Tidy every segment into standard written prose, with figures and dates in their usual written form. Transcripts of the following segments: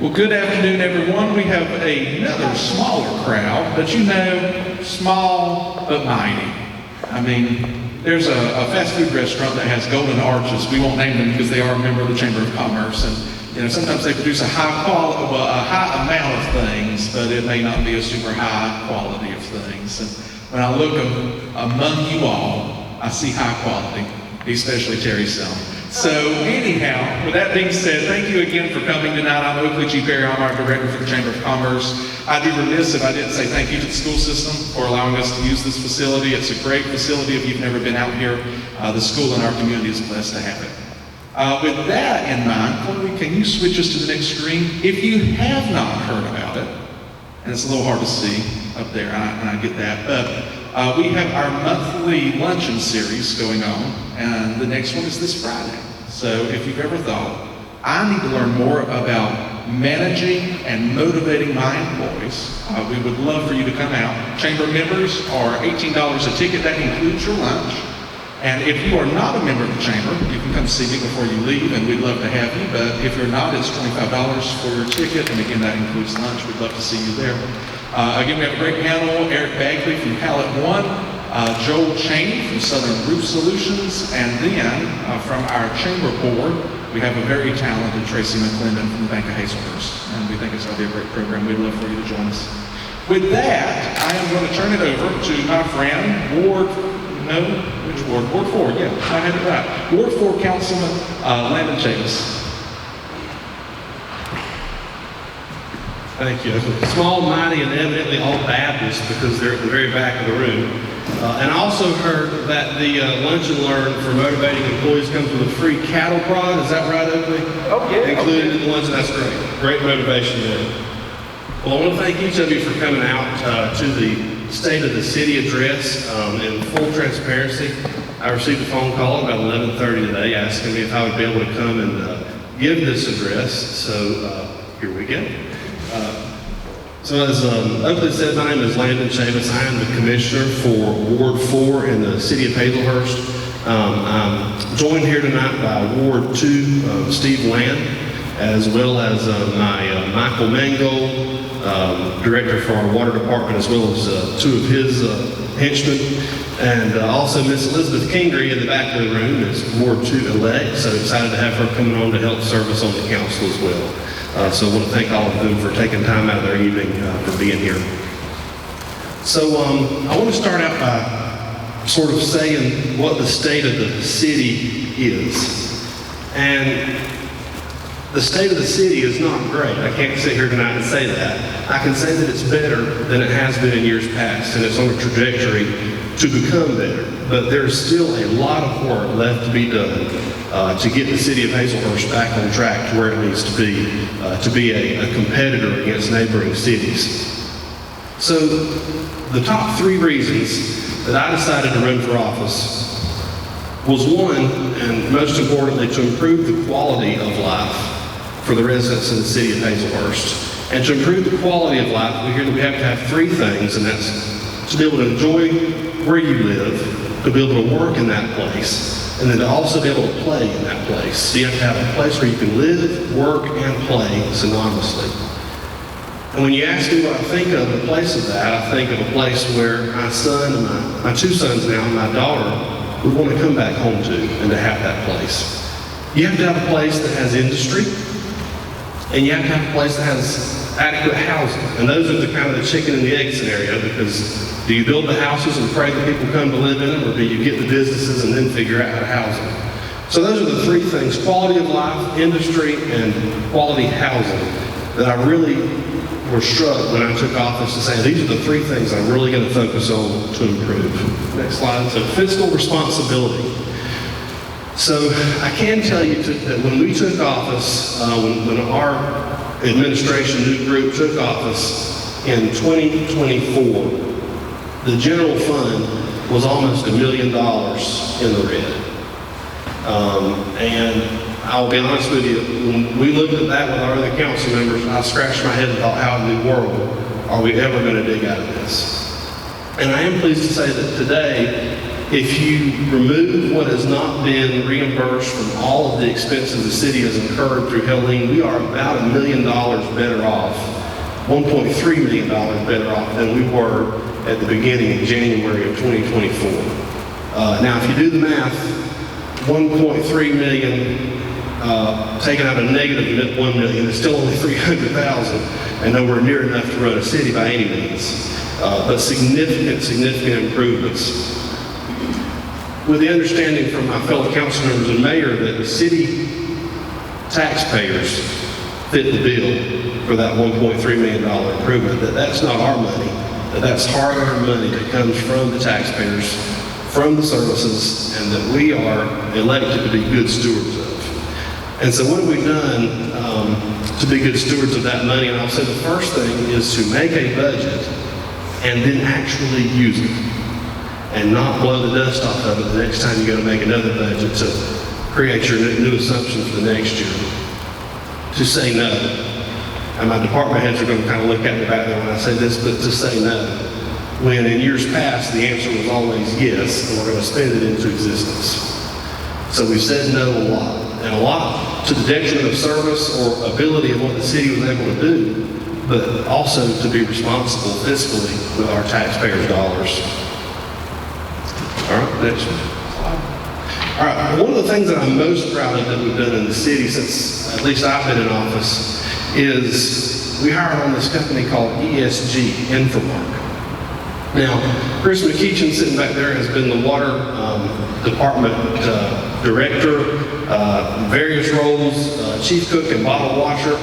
Well, good afternoon, everyone. We have another smaller crowd, but you know, small but mighty. I mean, there's a fast food restaurant that has golden arches. We won't name them because they are a member of the Chamber of Commerce, and you know, sometimes they produce a high amount of things, but it may not be a super high quality of things. And when I look among you all, I see high quality, especially Terry Selm. So anyhow, with that being said, thank you again for coming tonight. I'm Oakley G. Perry. I'm our director for the Chamber of Commerce. I'd be remiss if I didn't say thank you to the school system for allowing us to use this facility. It's a great facility. If you've never been out here, the school in our community is blessed to have it. With that in mind, Chloe, can you switch us to the next screen? If you have not heard about it, and it's a little hard to see up there, and I get that, but we have our monthly luncheon series going on, and the next one is this Friday. So if you've ever thought, I need to learn more about managing and motivating my employees, we would love for you to come out. Chamber members are $18 a ticket. That includes your lunch. And if you are not a member of the Chamber, you can come see me before you leave, and we'd love to have you. But if you're not, it's $25 for your ticket, and again, that includes lunch. We'd love to see you there. Again, we have a great panel: Eric Bagley from Pallet One, Joel Cheney from Southern Roof Solutions, and then from our Chamber Board, we have a very talented Tracy McClendon from the Bank of Hazlehurst, and we think it's going to be a great program. We'd love for you to join us. With that, I am going to turn it over to my friend, Ward 4, yeah, I had it right. Ward 4 Councilman Landon Chavis. Thank you. Small, mighty, and evidently all Baptist because they're at the very back of the room. And I also heard that the Lunch and Learn for motivating employees comes with a free cattle prod. Is that right, Oakley? Oh, yeah. Included in the lunch. That's great. Great motivation there. Well, I want to thank each of you for coming out to the State of the City address. In full transparency, I received a phone call at about 11:30 today asking me if I would be able to come and give this address. So here we go. So as Oakley said, my name is Landon Chavis. I am the commissioner for Ward 4 in the City of Hazlehurst. I'm joined here tonight by Ward 2, Steve Land, as well as my Michael Mangold, director for our water department, as well as two of his henchmen, and also Miss Elizabeth Kingery in the back of the room is Ward 2 elect. So excited to have her coming on to help serve us on the council as well. So I want to thank all of them for taking time out of their evening for being here. So I want to start out by sort of saying what the state of the city is. And the state of the city is not great. I can't sit here tonight and say that. I can say that it's better than it has been in years past, and it's on a trajectory to become better. But there's still a lot of work left to be done to get the city of Hazlehurst back on track to where it needs to be a competitor against neighboring cities. So the top 3 reasons that I decided to run for office was, one, and most importantly, to improve the quality of life for the residents in the city of Hazlehurst. And to improve the quality of life, we hear that we have to have 3 things, and that's to be able to enjoy where you live, to be able to work in that place, and then to also be able to play in that place. So you have to have a place where you can live, work, and play synonymously. And when you ask me what I think of in place of that, I think of a place where my son and my 2 sons now and my daughter would want to come back home to and to have that place. You have to have a place that has industry, and you have to have a place that has adequate housing. And those are the kind of the chicken and the egg scenario, because do you build the houses and pray that people come to live in them, or do you get the businesses and then figure out how to house them? So those are the 3 things: quality of life, industry, and quality housing, that I really was struck when I took office to say, these are the 3 things I'm really going to focus on to improve. Next slide. So fiscal responsibility. So I can tell you that when we took office, when our administration, new group took office in 2024, the general fund was almost $1 million in the red. And I'll be honest with you, when we looked at that with our other council members, I scratched my head and thought, how in the world are we ever going to dig out of this? And I am pleased to say that today, If you remove what has not been reimbursed from all of the expenses the city has incurred through Helene, we are about $1 million better off, $1.3 million better off than we were at the beginning of January of 2024. Now, if you do the math, 1.3 million taken out a negative 1 million, it's still only 300,000 and nowhere near enough to run a city by any means. But significant improvements. With the understanding from my fellow council members and mayor that the city taxpayers fit the bill for that $1.3 million improvement, that's not our money, that's hard-earned money that comes from the taxpayers, from the services, and that we are elected to be good stewards of. And so what have we done to be good stewards of that money? And I'll say the first thing is to make a budget and then actually use it, and not blow the dust off of it the next time you go to make another budget to create your new assumptions for the next year. To say no. And my department heads are going to kind of look at me back there when I say this, but to say no. When in years past, the answer was always yes, and we're going to spend it into existence. So we've said no a lot. And a lot to the detriment of service or ability of what the city was able to do, but also to be responsible fiscally with our taxpayers' dollars. All right, next one. All right, one of the things that I'm most proud of that we've done in the city since at least I've been in office is we hired on this company called ESG, Infomark. Now, Chris McKeechin sitting back there has been the water department director, various roles, chief cook and bottle washer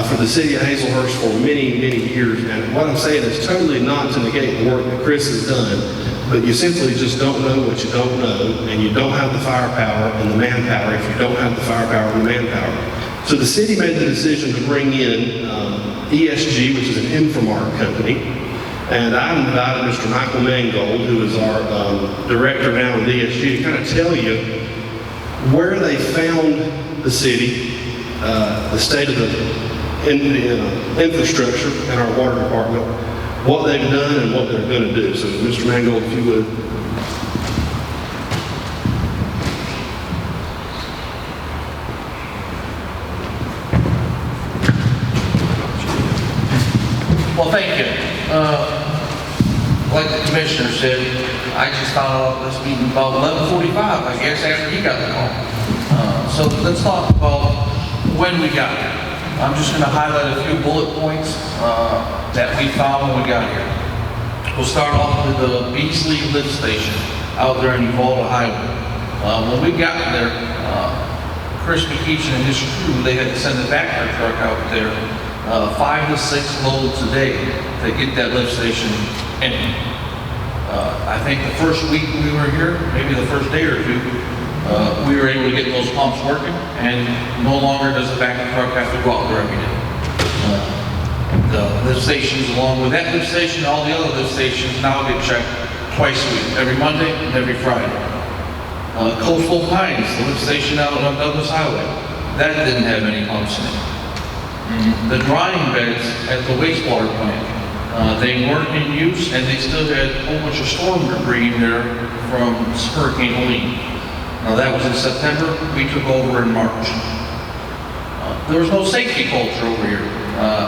for the city of Hazlehurst for many, many years. And what I'm saying is totally not to negate the work that Chris has done, but you simply just don't know what you don't know, and you don't have the firepower and the manpower if you don't have the firepower and the manpower. So the city made the decision to bring in ESG, which is an Infomark company. And I invited Mr. Michael Mangold, who is our director now with ESG, to kind of tell you where they found the city, the state of the infrastructure in our water department, what they've done and what they're going to do. So Mr. Mangold, if you would. Well, thank you. Like the commissioner said, I just found out this meeting about 11:45, I guess, after he got the call. So let's talk about when we got here. I'm just going to highlight a few bullet points that we found when we got here. We'll start off with the Beasley lift station out there on Uvalde Highway. When we got there, Chris McKeechin and his crew, they had to send a backer truck out there 5 to 6 loads a day to get that lift station empty. I think the first week we were here, maybe the first day or two, we were able to get those pumps working, and no longer does the backer truck have to go out there every day. The lift stations, along with that lift station, all the other lift stations now get checked twice a week, every Monday and every Friday. Coastal Pines, the lift station out on Douglas Highway, that didn't have any pumps in it. The drying beds at the wastewater plant, they weren't in use, and they still had a whole bunch of storm debris in there from Hurricane Helene. Now that was in September, we took over in March. There was no safety culture over here.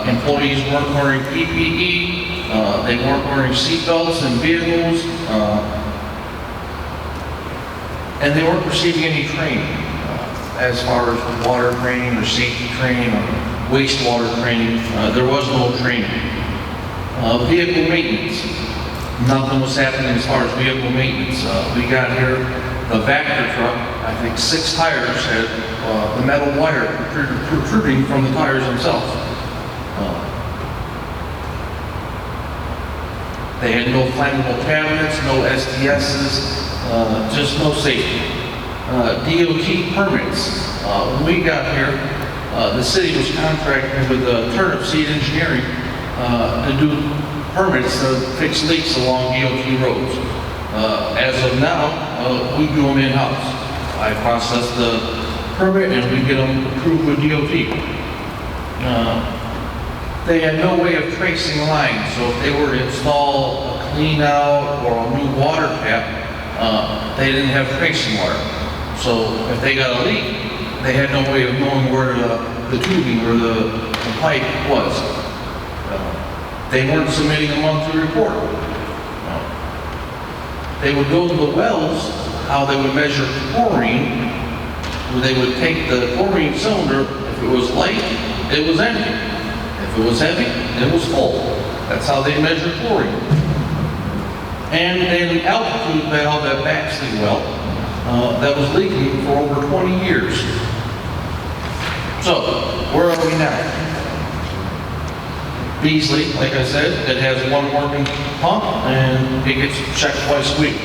Employees weren't wearing PPE, they weren't wearing seatbelts in vehicles, and they weren't receiving any training as far as water training or safety training or wastewater training. There was no training. Vehicle maintenance. Nothing was happening as far as vehicle maintenance. We got here, the Vector truck, I think 6 tires had the metal wire protruding from the tires themselves. They had no flammable cabinets, no STSs, just no safety. DOT permits. When we got here, the city was contracted with Turnip Seed Engineering to do permits to fix leaks along DOT roads. As of now, we do them in-house. I process the permit and we get them approved with DOT. They had no way of tracing lines, so if they were to install a clean out or a new water tap, they didn't have tracing wire. So if they got a leak, they had no way of knowing where the tubing or the pipe was. They weren't submitting a monthly report. They would go to the wells, how they would measure chlorine, where they would take the chlorine cylinder. If it was light, it was empty. If it was heavy, it was full. That's how they measure chlorine. And an altitude valve at Baxley well that was leaking for over 20 years. So, where are we now? Beasley, like I said, it has one working pump and it gets checked twice a week.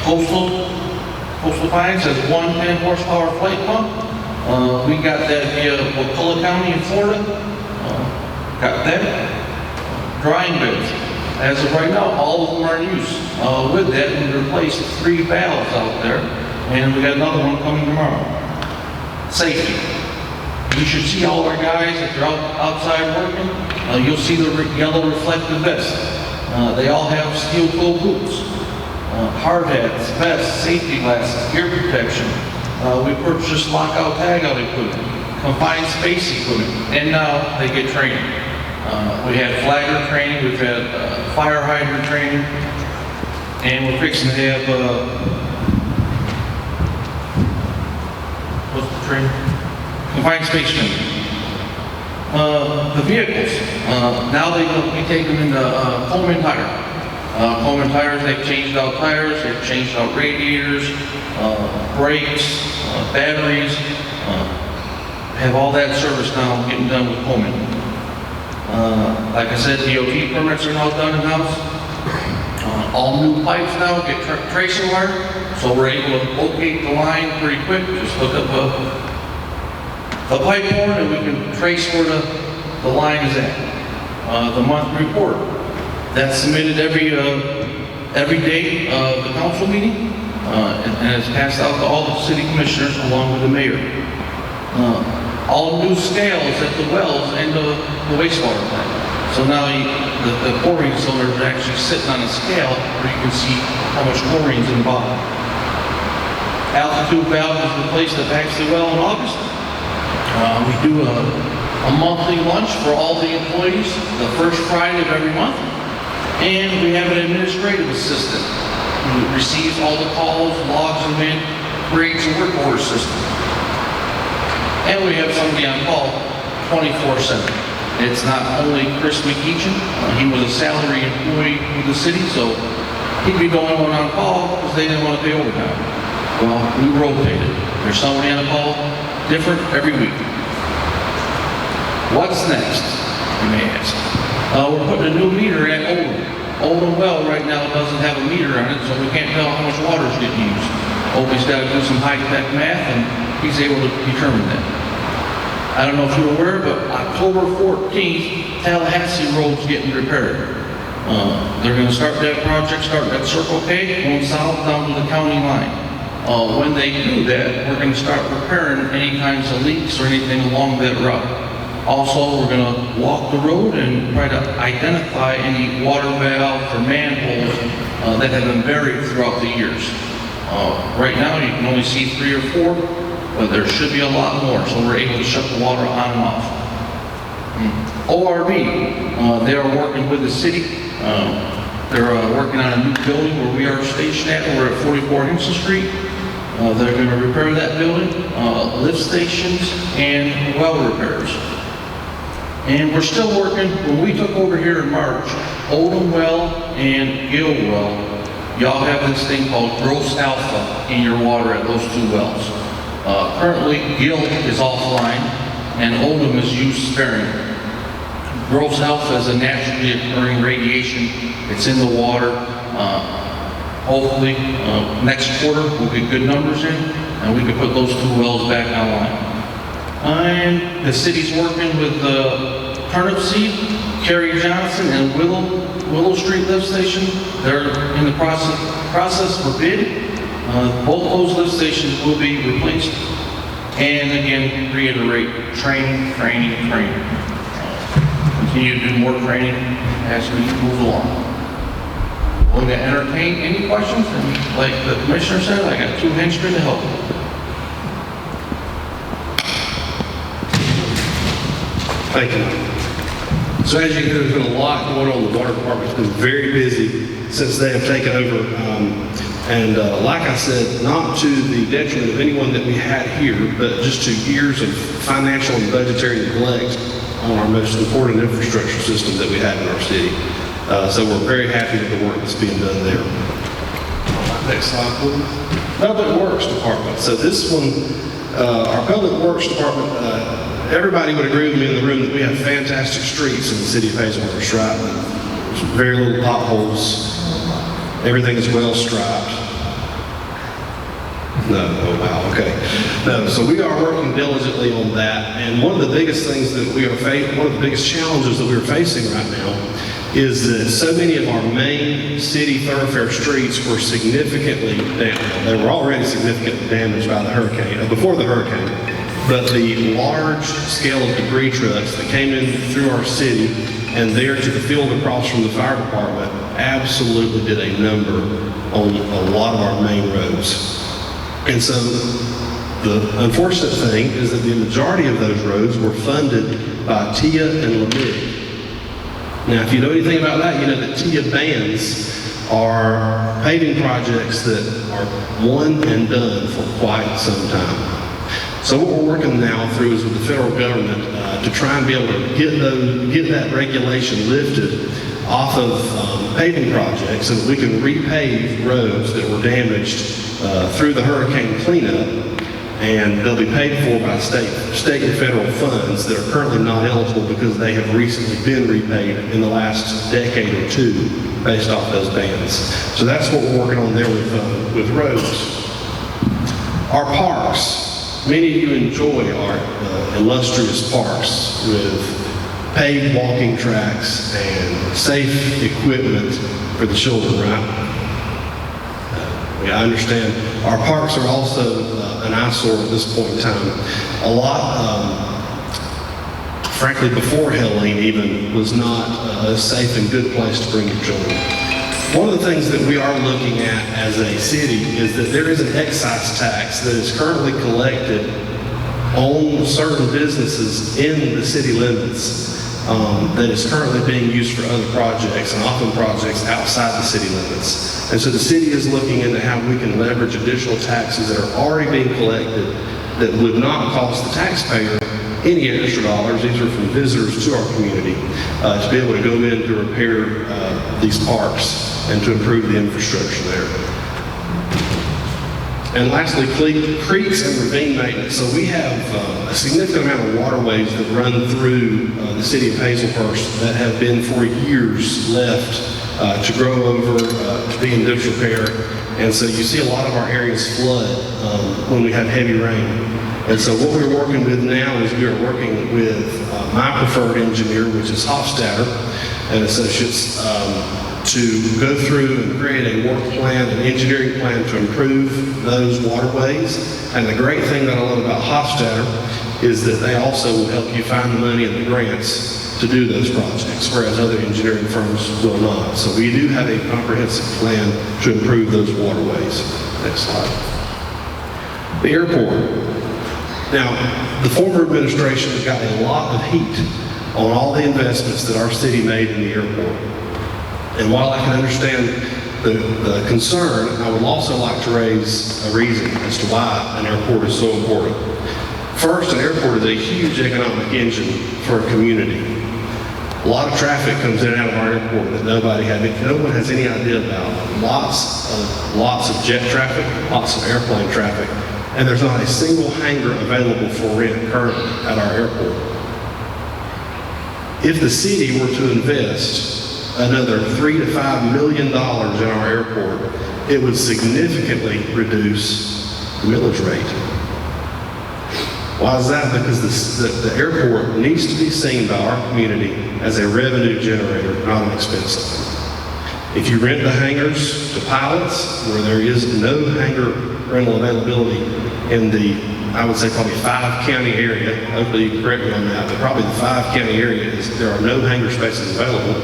Coastal Pines has one 10 horsepower flight pump. We got that via Wakulla County in Florida. Got that. Drying beds. As of right now, all of them are in use. With that, we replaced 3 valves out there, and we got another one coming tomorrow. Safety. You should see all our guys, if they're outside working, you'll see the yellow reflective vest. They all have steel-toe boots, hard hats, vests, safety glasses, ear protection. We purchased lockout tagout equipment, confined space equipment, and now they get training. We had flagger training, we've had fire hydrant training, and we're fixing to have, what's the training? Confined space training. The vehicles, now we take them into Coleman Tire. Coleman Tires, they've changed out tires, they've changed out radiators, brakes, batteries, have all that service now getting done with Coleman. Like I said, DOT permits are now done in-house. All new pipes now get tracing wire, so we're able to locate the line pretty quick. Just hook up a pipe horn and we can trace where the line is at. The monthly report, that's submitted every day of the council meeting, and it's passed out to all the city commissioners along with the mayor. All new scales at the wells and the wastewater plant. So now the chlorine cylinder is actually sitting on a scale where you can see how much chlorine is in the bottom. Altitude valve was replaced at Baxley well in August. We do a monthly lunch for all the employees the first Friday of every month. And we have an administrative assistant who receives all the calls, logs them in, creates a work order system. And we have somebody on call 24/7. It's not only Chris McEachin. He was a salary employee with the city, so he'd be the only one on call because they didn't want to pay overtime. Well, we rotated. There's somebody on call, different every week. What's next, you may ask? We're putting a new meter at Oldham. Oldham well right now doesn't have a meter on it, so we can't tell how much water is getting used. Oldham's got to do some high-tech math, and he's able to determine that. I don't know if you're aware, but October 14th, Tallahassee Road's getting repaired. They're going to start that project, starting at Circle K, going south down to the county line. When they do that, we're going to start repairing any kinds of leaks or anything along that route. Also, we're going to walk the road and try to identify any water valves or manholes that have been buried throughout the years. Right now, you can only see 3 or 4, but there should be a lot more, so we're able to shut the water on and off. ORB, they are working with the city. They're working on a new building where we are stationed at. We're at 44 Hinsel Street. They're going to repair that building, lift stations, and well repairs. And we're still working. When we took over here in March, Oldham Well and Gill Well, y'all have this thing called gross alpha in your water at those 2 wells. Currently, Gill is offline and Oldham is used sparingly. Gross alpha is a naturally occurring radiation. It's in the water. Hopefully, next quarter we'll get good numbers in and we can put those 2 wells back online. And the city's working with Turnip Seed, Kerry Johnson, and Willow Street lift station. They're in the process for bid. Both those lift stations will be replaced. And again, reiterate, training. Continue to do more training as we move along. willing to entertain any questions, and like the commissioner said, I got 2 henchmen to help. Thank you. So as you hear, there's been a lot going on in the water department. It's been very busy since they have taken over. Like I said, not to the detriment of anyone that we had here, but just to years of financial and budgetary neglect on our most important infrastructure system that we have in our city. So we're very happy with the work that's being done there. Next slide, please. Public Works Department. So this one, our Public Works Department, everybody would agree with me in the room that we have fantastic streets in the city of Hazlehurst, right? There's very little potholes. Everything is well striped. No, oh wow, okay. No, so we are working diligently on that. And one of the biggest things that we are facing, one of the biggest challenges that we're facing right now is that so many of our main city thoroughfare streets were significantly damaged. They were already significantly damaged by the hurricane, before the hurricane. But the large scale of debris trucks that came in through our city and there to the field across from the fire department absolutely did a number on a lot of our main roads. And so the unfortunate thing is that the majority of those roads were funded by TIA and LMIG. Now, if you know anything about that, you know that TIA bans are paving projects that are one and done for quite some time. So what we're working now through is with the federal government to try and be able to get that regulation lifted off of paving projects so that we can repave roads that were damaged through the hurricane cleanup, and they'll be paid for by state and federal funds that are currently not eligible because they have recently been repaid in the last decade or two based off those bans. So that's what we're working on there with roads. Our parks. Many of you enjoy our illustrious parks with paved walking tracks and safe equipment for the children, right? I understand our parks are also an eyesore at this point in time. A lot, frankly, before Helene even, was not a safe and good place to bring your children. One of the things that we are looking at as a city is that there is an excise tax that is currently collected on certain businesses in the city limits that is currently being used for other projects, and often projects outside the city limits. And so the city is looking into how we can leverage additional taxes that are already being collected that would not cost the taxpayer any extra dollars. These are from visitors to our community to be able to go in to repair these parks and to improve the infrastructure there. And lastly, creeks and ravine maintenance. So we have a significant amount of waterways that run through the city of Hazlehurst that have been for years left to grow over, to be in disrepair. And so you see a lot of our areas flood when we have heavy rain. And so what we're working with now is we are working with my preferred engineer, which is Hofstadter and Associates, to go through and create a work plan, an engineering plan to improve those waterways. And the great thing that I love about Hofstadter is that they also will help you find the money and the grants to do those projects, whereas other engineering firms will not. So we do have a comprehensive plan to improve those waterways. Next slide. The airport. Now, the former administration has got a lot of heat on all the investments that our city made in the airport. And while I can understand the concern, I would also like to raise a reason as to why an airport is so important. First, an airport is a huge economic engine for a community. A lot of traffic comes in and out of our airport that no one has any idea about. Lots of jet traffic, lots of airplane traffic, and there's not a single hangar available for rent currently at our airport. If the city were to invest another $3 to $5 million in our airport, it would significantly reduce the millage rate. Why is that? Because the airport needs to be seen by our community as a revenue generator, not an expense line. If you rent the hangars to pilots, where there is no hangar rental availability in the I would say probably 5-county area, hopefully you can correct me on that, but probably the 5-county area is there are no hangar spaces available.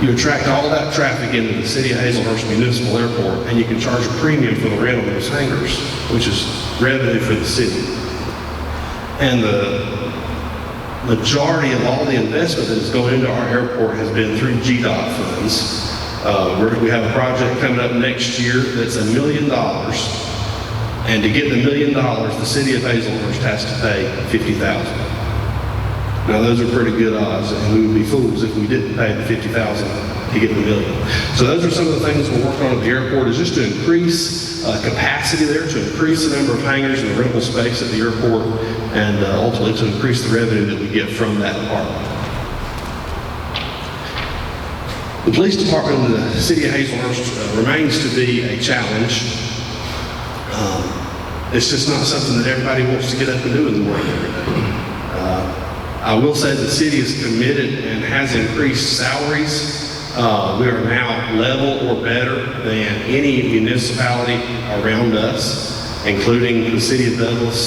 You attract all that traffic into the City of Hazlehurst Municipal Airport, and you can charge a premium for the rental of those hangars, which is revenue for the city. And the majority of all the investment that is going into our airport has been through GDOT funds. We have a project coming up next year that's $1 million, and to get the $1 million, the City of Hazlehurst has to pay $50,000. Now those are pretty good odds, and we would be fools if we didn't pay the $50,000 to get the $1 million. So those are some of the things we're working on at the airport, is just to increase capacity there, to increase the number of hangars and the rentable space at the airport, and ultimately to increase the revenue that we get from that department. The police department in the City of Hazlehurst remains to be a challenge. It's just not something that everybody wants to get up and do in the morning every day. I will say the city is committed and has increased salaries. We are now level or better than any municipality around us, including the City of Douglas,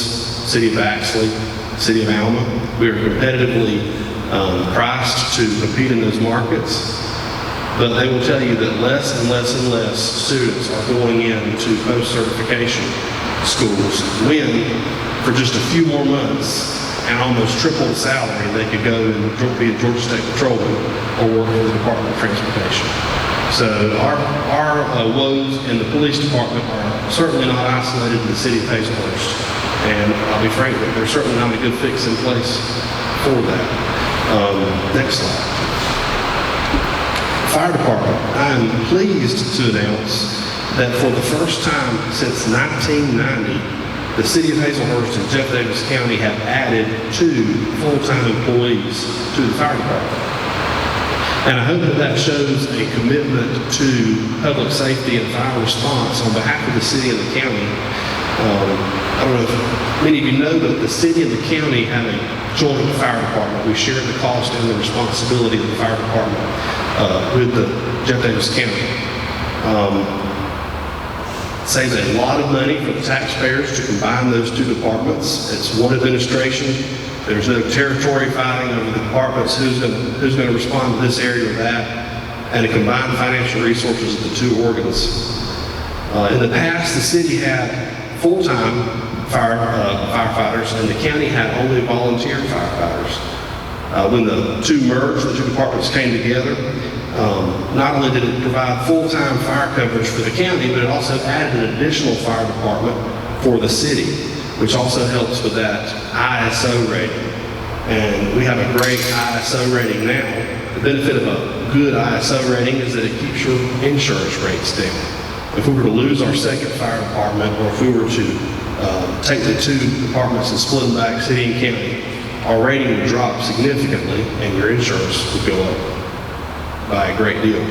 City of Baxley, City of Alma. We are competitively priced to compete in those markets. But they will tell you that less and less and less students are going into post-certification schools when, for just a few more months and almost triple the salary, they could go and be a Georgia State Patrolman or work for the Department of Transportation. So our woes in the police department are certainly not isolated to the City of Hazlehurst. And I'll be frank, there's certainly not a good fix in place for that. Next slide. Fire department, I am pleased to announce that for the first time since 1990, the City of Hazlehurst and Jeff Davis County have added 2 full-time employees to the fire department. And I hope that shows a commitment to public safety and fire response on behalf of the city and the county. I don't know if many of you know, but the city and the county have a joint fire department. We share the cost and the responsibility of the fire department with the Jeff Davis County. Saves a lot of money for the taxpayers to combine those 2 departments. It's one administration. There's no territory fighting over the departments, who's going to respond to this area or that, and a combined financial resources of the 2 organs. In the past, the city had full-time firefighters, and the county had only volunteer firefighters. When the 2 merged, the 2 departments came together. Not only did it provide full-time fire coverage for the county, but it also added an additional fire department for the city, which also helps with that ISO rating. And we have a great ISO rating now. The benefit of a good ISO rating is that it keeps your insurance rates down. If we were to lose our second fire department, or if we were to take the 2 departments and split them back, city and county, our rating would drop significantly and your insurance would go up by a great deal.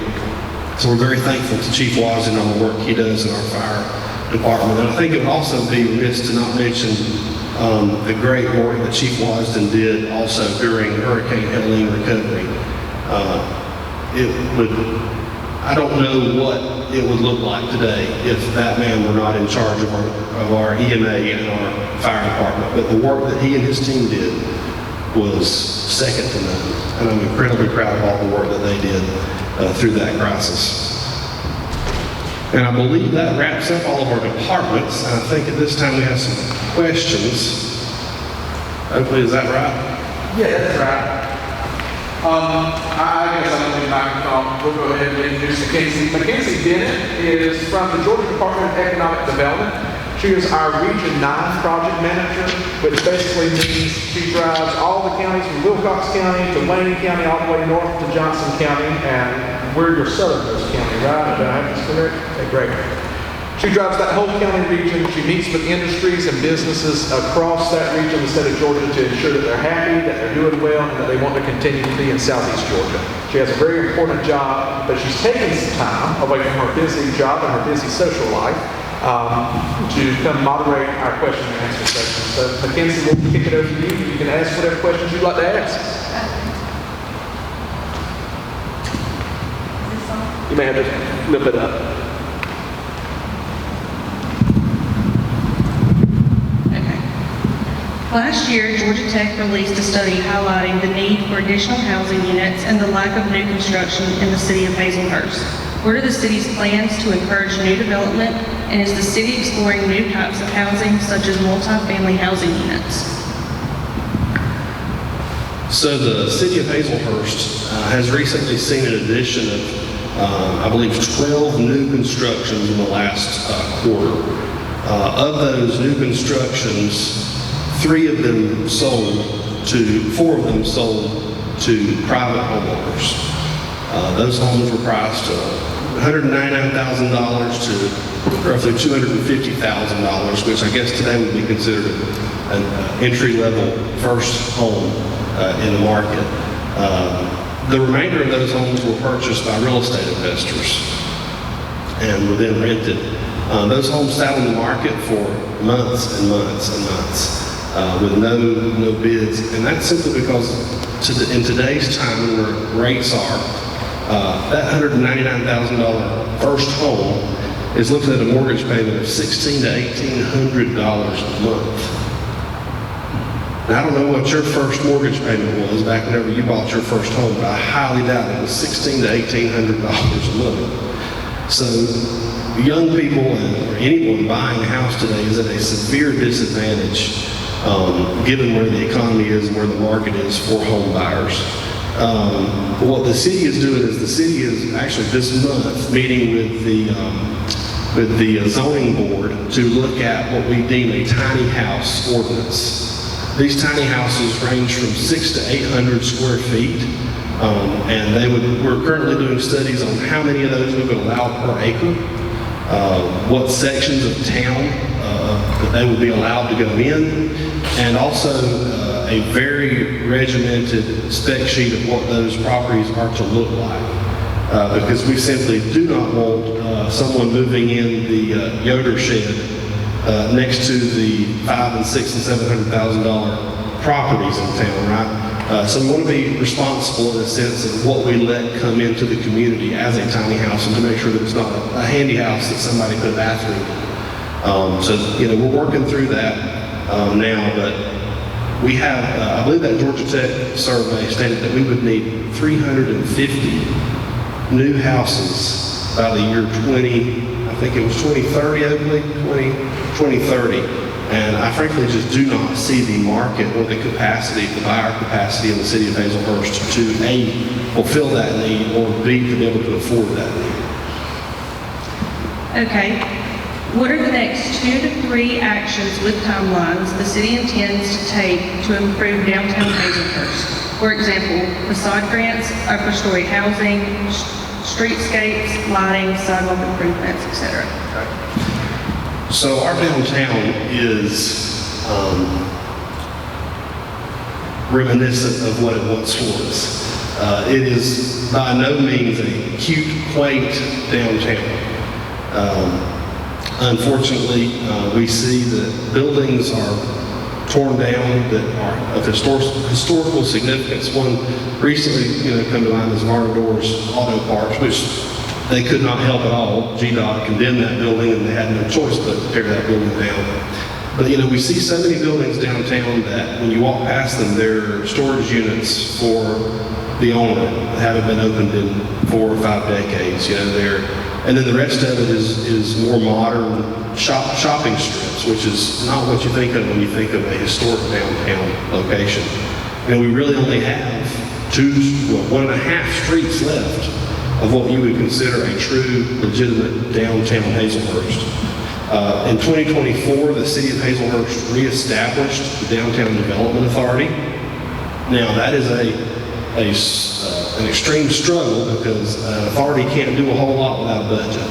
So we're very thankful to Chief Wasden on the work he does in our fire department. And I think it would also be remiss to not mention the great work that Chief Wasden did also during Hurricane Helene recovery. I don't know what it would look like today if that man were not in charge of our EMA and our fire department. But the work that he and his team did was second to none. And I'm incredibly proud of all the work that they did through that crisis. And I believe that wraps up all of our departments. And I think at this time we have some questions. Hopefully, is that right? Yeah, that's right. I guess I'm going to microphone. We'll go ahead and introduce Mackenzie. Mackenzie Bennett is from the Georgia Department of Economic Development. She is our Region 9 project manager, which basically means she drives all the counties from Wilcox County to Wayne County, all the way north to Johnson County, and we're your southernmost county, right? Do I have this correct? Okay, great. She drives that whole county region. She meets with industries and businesses across that region of the state of Georgia to ensure that they're happy, that they're doing well, and that they want to continue to be in southeast Georgia. She has a very important job, but she's taking some time away from her busy job and her busy social life to come moderate our question and answer session. So Mackenzie, we'll kick it over to you. You can ask whatever questions you'd like to ask. You may have to lift it up. Last year, Georgia Tech released a study highlighting the need for additional housing units and the lack of new construction in the city of Hazlehurst. What are the city's plans to encourage new development, and is the city exploring new types of housing such as multi-family housing units? So the City of Hazlehurst has recently seen an addition of, I believe, 12 new constructions in the last quarter. Of those new constructions, 4 of them sold to private homeowners. Those homes were priced $199,000 to roughly $250,000, which I guess today would be considered an entry-level first home in the market. The remainder of those homes were purchased by real estate investors and were then rented. Those homes sat on the market for months and months and months with no bids, and that's simply because in today's time where rates are, that $199,000 first home is looking at a mortgage payment of $1,600 to $1,800 a month. Now, I don't know what your first mortgage payment was back whenever you bought your first home, but I highly doubt it was $1,600 to $1,800 a month. So young people or anyone buying a house today is at a severe disadvantage given where the economy is and where the market is for home buyers. What the city is doing is the city is actually this month meeting with the zoning board to look at what we deem a tiny house ordinance. These tiny houses range from 600 to 800 square feet, and we're currently doing studies on how many of those we would allow per acre, what sections of town that they would be allowed to go in, and also a very regimented spec sheet of what those properties are to look like. Because we simply do not want someone moving in the Yoder shed next to the $500,000 and $600,000 and $700,000 properties in town, right? So we want to be responsible in the sense of what we let come into the community as a tiny house, and to make sure that it's not a handy house that somebody put a bathroom in. So we're working through that now, but we have, I believe that Georgia Tech survey stated that we would need 350 new houses by the year 2030, I believe, 2030. And I frankly just do not see the market or the capacity, the buyer capacity in the city of Hazlehurst to A, fulfill that need, or B, to be able to afford that need. Okay. What are the next 2 to 3 actions with timelines the city intends to take to improve downtown Hazlehurst? For example, facade grants, upper story housing, streetscapes, lighting, sidewalk improvements, etc. So our downtown is reminiscent of what it once was. It is by no means a cute, quaint downtown. Unfortunately, we see that buildings are torn down that are of historical significance. One recently, come to mind is Varnador's Auto Parts, which they could not help at all. GDOT condemned that building, and they had no choice but to tear that building down. But we see so many buildings downtown that when you walk past them, they're storage units for the owner that haven't been opened in 4 or 5 decades. And then the rest of it is more modern shopping strips, which is not what you think of when you think of a historic downtown location. And we really only have 1.5 streets left of what you would consider a true, legitimate downtown Hazlehurst. In 2024, the City of Hazlehurst reestablished the Downtown Development Authority. Now, that is an extreme struggle because an authority can't do a whole lot without a budget.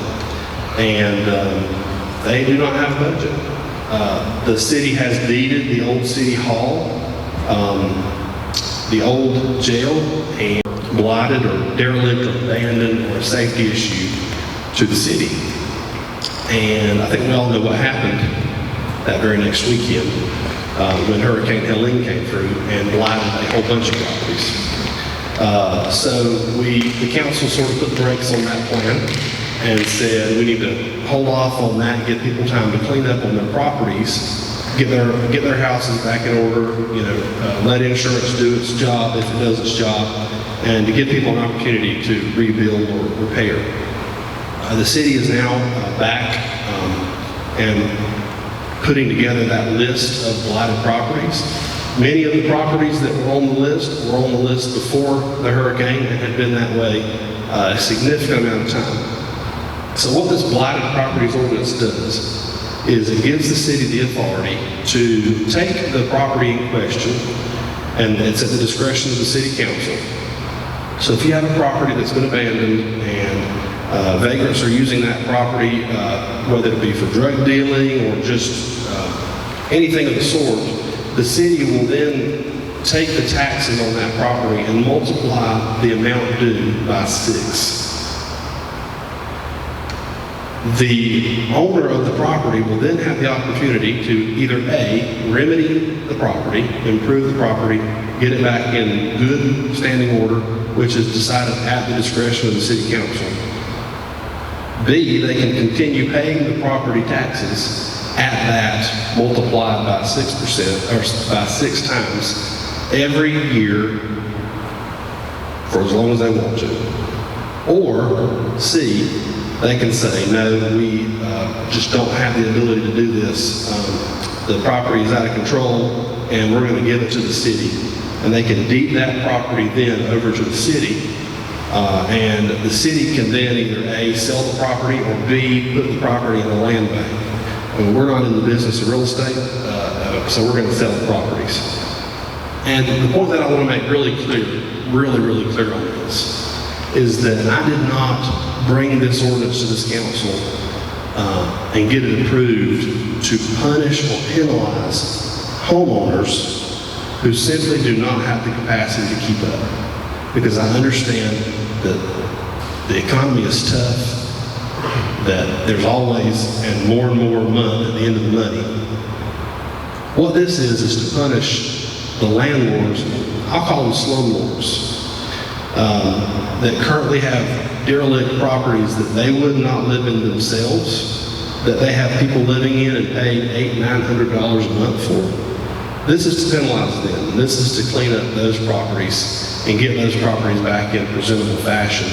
And they do not have a budget. The city has deeded the old city hall, the old jail, and blighted or derelict or abandoned or a safety issue to the city. And I think we all know what happened that very next weekend when Hurricane Helene came through and blighted a whole bunch of properties. So the council sort of put the brakes on that plan and said we need to hold off on that and give people time to clean up on their properties get their houses back in order, let insurance do its job if it does its job, and to give people an opportunity to rebuild or repair. The city is now back and putting together that list of blighted properties. Many of the properties that were on the list before the hurricane and had been that way a significant amount of time. So what this blighted properties ordinance does is it gives the city the authority to take the property in question, and it's at the discretion of the city council. So if you have a property that's been abandoned and vagrants are using that property, whether it be for drug dealing or just anything of the sort, the city will then take the taxes on that property and multiply the amount due by 6. The owner of the property will then have the opportunity to either A, remedy the property, improve the property, get it back in good standing order, which is decided at the discretion of the city council. B, they can continue paying the property taxes at that multiplied by 6% or by 6 times every year for as long as they want to. Or C, they can say, no, we just don't have the ability to do this. The property is out of control and we're going to give it to the city. And they can deed that property then over to the city. And the city can then either A, sell the property, or B, put the property in a land bank. And we're not in the business of real estate, so we're going to sell the properties. And the point that I want to make really clear, really clear on this, is that I did not bring this ordinance to this council and get it approved to punish or penalize homeowners who simply do not have the capacity to keep up. Because I understand that the economy is tough, that there's always and more mud at the end of the money. What this is to punish the landlords, I'll call them slumlords, that currently have derelict properties that they would not live in themselves, that they have people living in and paying $800-900 a month for. This is to penalize them. This is to clean up those properties and get those properties back in presentable fashion.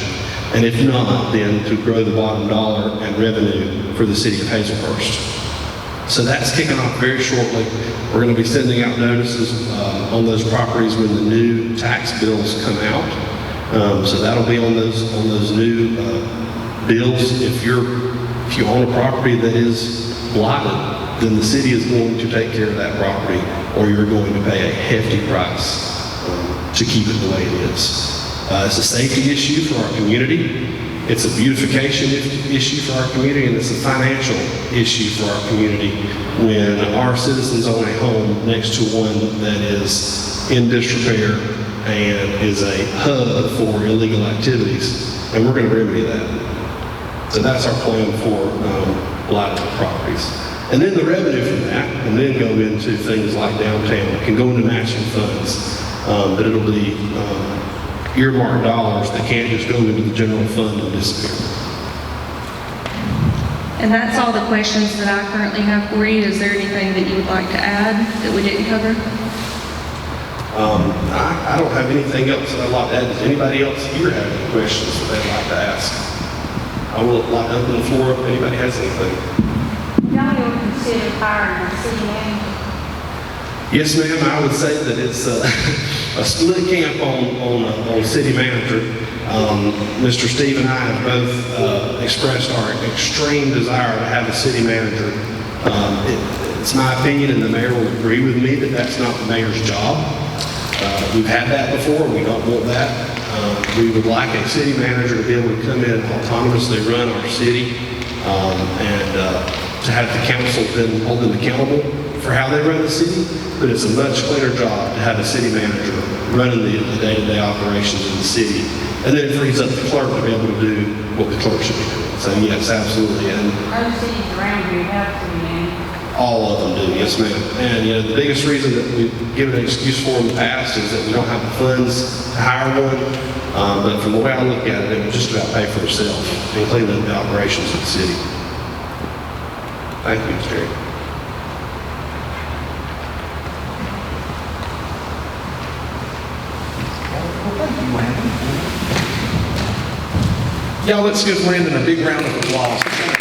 And if not, then to grow the bottom dollar and revenue for the city of Hazlehurst. So that's kicking off very shortly. We're going to be sending out notices on those properties when the new tax bills come out. So that'll be on those new bills. If you own a property that is blighted, then the city is going to take care of that property, or you're going to pay a hefty price to keep it the way it is. It's a safety issue for our community. It's a beautification issue for our community, and it's a financial issue for our community when our citizens own a home next to one that is in disrepair and is a hub for illegal activities, and we're going to remedy that. So that's our plan for blighted properties. And then the revenue from that can then go into things like downtown. It can go into matching funds, but it'll be earmarked dollars that can't just go into the general fund and disappear. And that's all the questions that I currently have for you. Is there anything that you would like to add that we didn't cover? I don't have anything else that I'd like to add. Does anybody else here have any questions that they'd like to ask? I will like to open the floor if anybody has anything. Y'all will consider hiring a city manager? Yes, ma'am. I would say that it's a split camp on city manager. Mr. Steve and I have both expressed our extreme desire to have a city manager. It's my opinion, and the mayor will agree with me, that that's not the mayor's job. We've had that before. We don't want that. We would like a city manager to be able to come in and autonomously run our city, and to have the council then hold them accountable for how they run the city. But it's a much cleaner job to have a city manager running the day-to-day operations of the city. And then it frees up the clerk to be able to do what the clerk should be doing. So yes, absolutely. And Other cities around here have city managers. all of them do, yes ma'am. And the biggest reason that we've given an excuse for in the past is that we don't have the funds to hire one. But from the way I look at it, it would just about pay for itself and clean up the operations of the city. Thank you, Mr. Chairman. Y'all, let's give Landon a big round of applause.